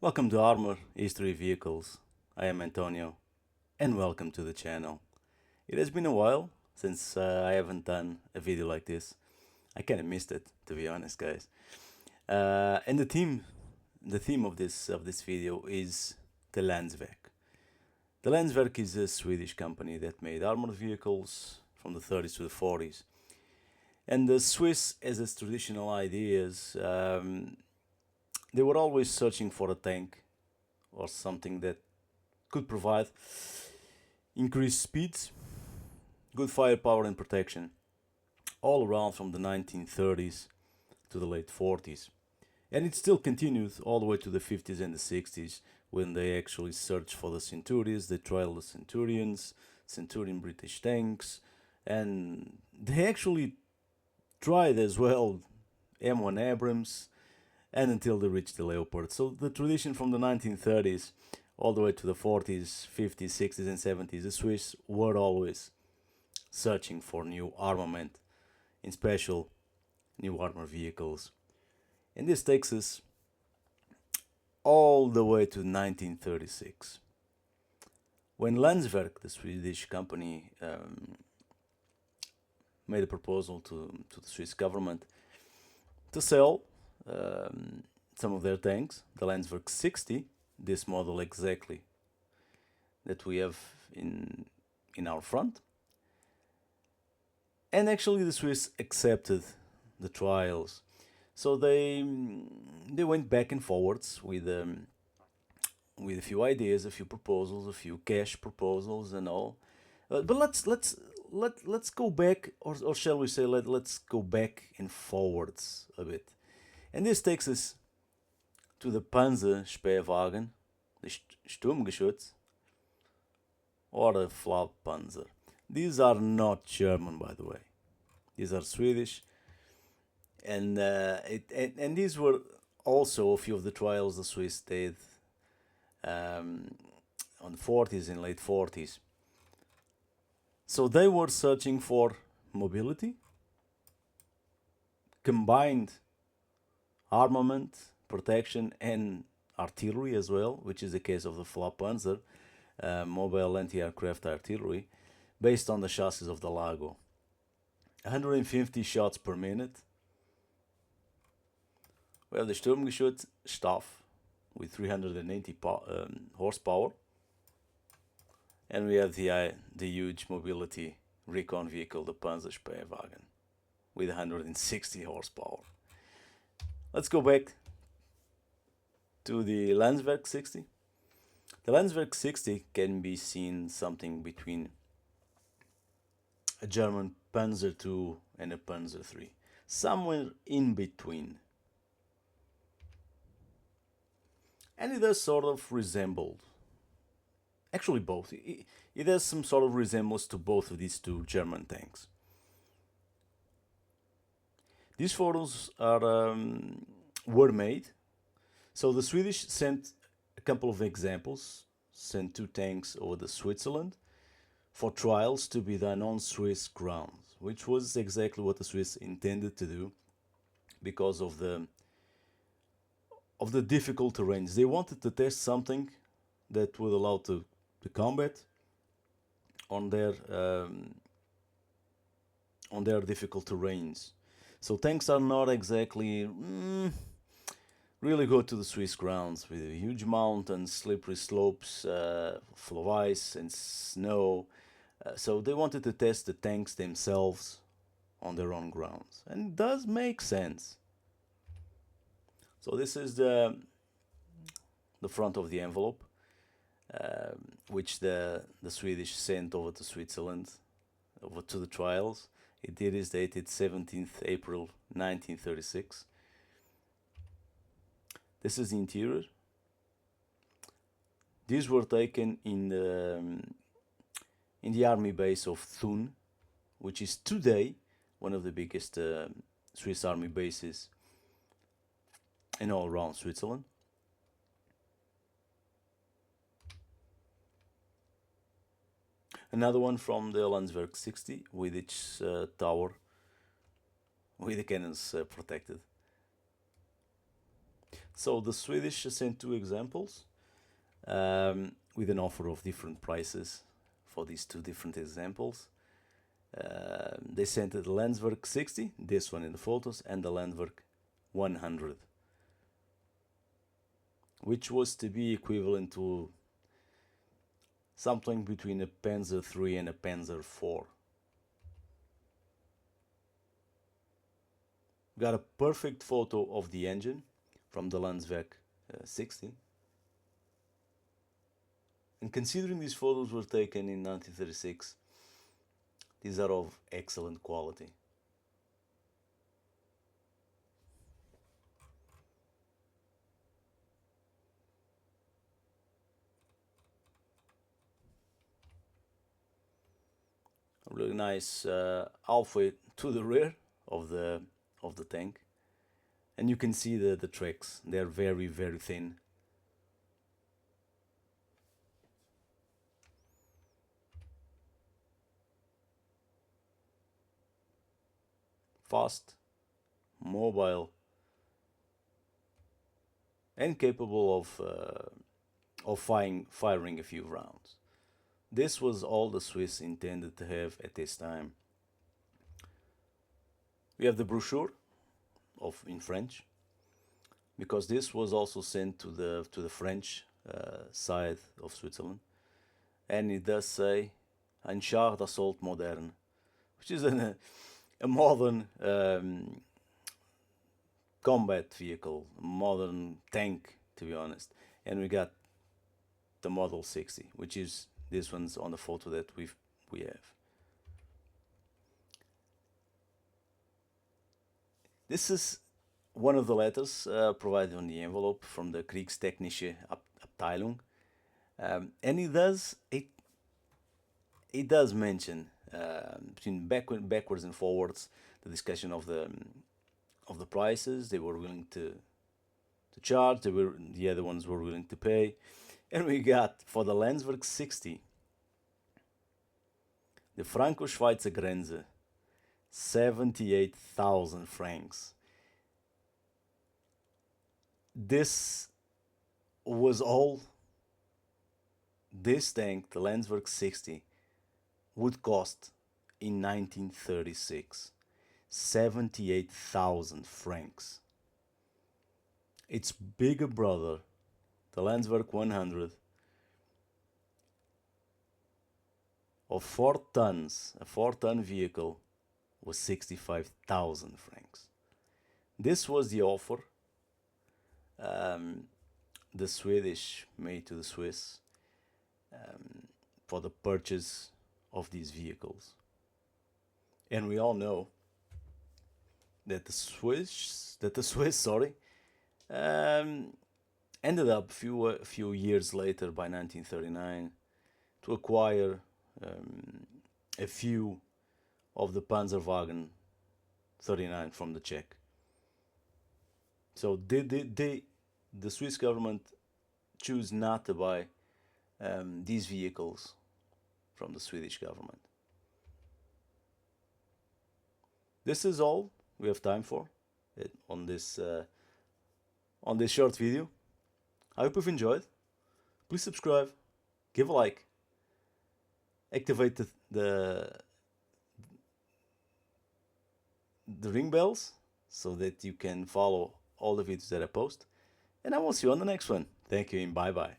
Welcome to Armour History Vehicles. I am Antonio, and welcome to the channel. It has been a while since I haven't done a video like this. I kind of missed it, to be honest, guys. And the theme of this video is the Landswerk. The Landswerk is a Swedish company that made armored vehicles from the 30s to the 40s. And the Swiss, as its traditional ideas, they were always searching for a tank or something that could provide increased speeds, good firepower and protection, all around from the 1930s to the late 40s. And it still continued all the way to the 50s and the 60s when they actually searched for the Centuries, they trialed the Centurions, Centurion British tanks, and they actually tried as well M1 Abrams, and until they reached the Leopard. So the tradition from the 1930s all the way to the 40s, 50s, 60s and 70s, the Swiss were always searching for new armament, in special new armor vehicles. And this takes us all the way to 1936, when Landswerk, the Swedish company, made a proposal to the Swiss government to sell some of their tanks, the Landswerk 60, this model exactly that we have in our front. And actually the Swiss accepted the trials. So they went back and forwards with a few ideas, a few proposals, a few cash proposals and all. But let's go back, or shall we say let's go back and forwards a bit. And this takes us to the Panzerspähwagen, the Sturmgeschütz, or the Flakpanzer. These are not German, by the way. These are Swedish, and these were also a few of the trials the Swiss did on the 40s and late 40s. So they were searching for mobility, combined armament, protection and artillery as well, which is the case of the Flakpanzer, mobile anti-aircraft artillery, based on the chassis of the Lago. 150 shots per minute. We have the Sturmgeschütz Staff with 380 horsepower, and we have the huge mobility recon vehicle, the Panzerspähwagen, with 160 horsepower. Let's go back to the Landswerk 60. The Landswerk 60 can be seen something between a German Panzer II and a Panzer III, somewhere in between. And it does sort of resemble, actually both, it has some sort of resemblance to both of these two German tanks. These photos were made. So the Swedish sent a couple of examples, sent two tanks over to Switzerland for trials to be done on Swiss grounds, which was exactly what the Swiss intended to do because of the difficult terrains. They wanted to test something that would allow to combat on their difficult terrains. So tanks are not exactly really good to the Swiss grounds, with huge mountains, slippery slopes, full of ice and snow. So they wanted to test the tanks themselves on their own grounds, and it does make sense. So this is the front of the envelope, which the Swedish sent over to Switzerland, over to the trials. It is dated 17th April 1936. This is the interior. These were taken in the army base of Thun, which is today one of the biggest Swiss army bases in all around Switzerland. Another one from the Landswerk 60 with its tower with the cannons protected. So the Swedish sent two examples with an offer of different prices for these two different examples. They sent the Landswerk 60, this one in the photos, and the Landwerk 100, which was to be equivalent to something between a Panzer III and a Panzer IV. Got a perfect photo of the engine from the Landswerk 60. And considering these photos were taken in 1936, these are of excellent quality. A really nice halfway to the rear of the tank, and you can see the tracks. They're very, very thin. Fast, mobile, and capable of firing a few rounds. This was all the Swiss intended to have at this time. We have the brochure in French, because this was also sent to the French side of Switzerland, and it does say un char d'assaut moderne, which is a modern combat vehicle, a modern tank, to be honest. And we got the Model 60, which is this one's on the photo that we have. This is one of the letters provided on the envelope from the Kriegstechnische Abteilung, and it does mention between backwards and forwards the discussion of the prices they were willing to charge. The other ones were willing to pay, and we got for the Landswerk 60, the Franco-Schweizer Grenze, 78,000 francs. This was all this tank, the Landswerk 60, would cost in 1936. 78,000 francs. Its bigger brother, the Landswerk 100, of 4 tons, a 4-ton vehicle, was 65,000 francs. This was the offer the Swedish made to the Swiss for the purchase of these vehicles. And we all know that the Swiss, ended up a few years later, by 1939, to acquire a few of the Panzerwagen 39 from the Czech. So the Swiss government choose not to buy these vehicles from the Swedish government. This is all we have time for on this short video. I hope you've enjoyed. Please subscribe, give a like, activate the ring bells so that you can follow all the videos that I post, and I will see you on the next one. Thank you and bye bye.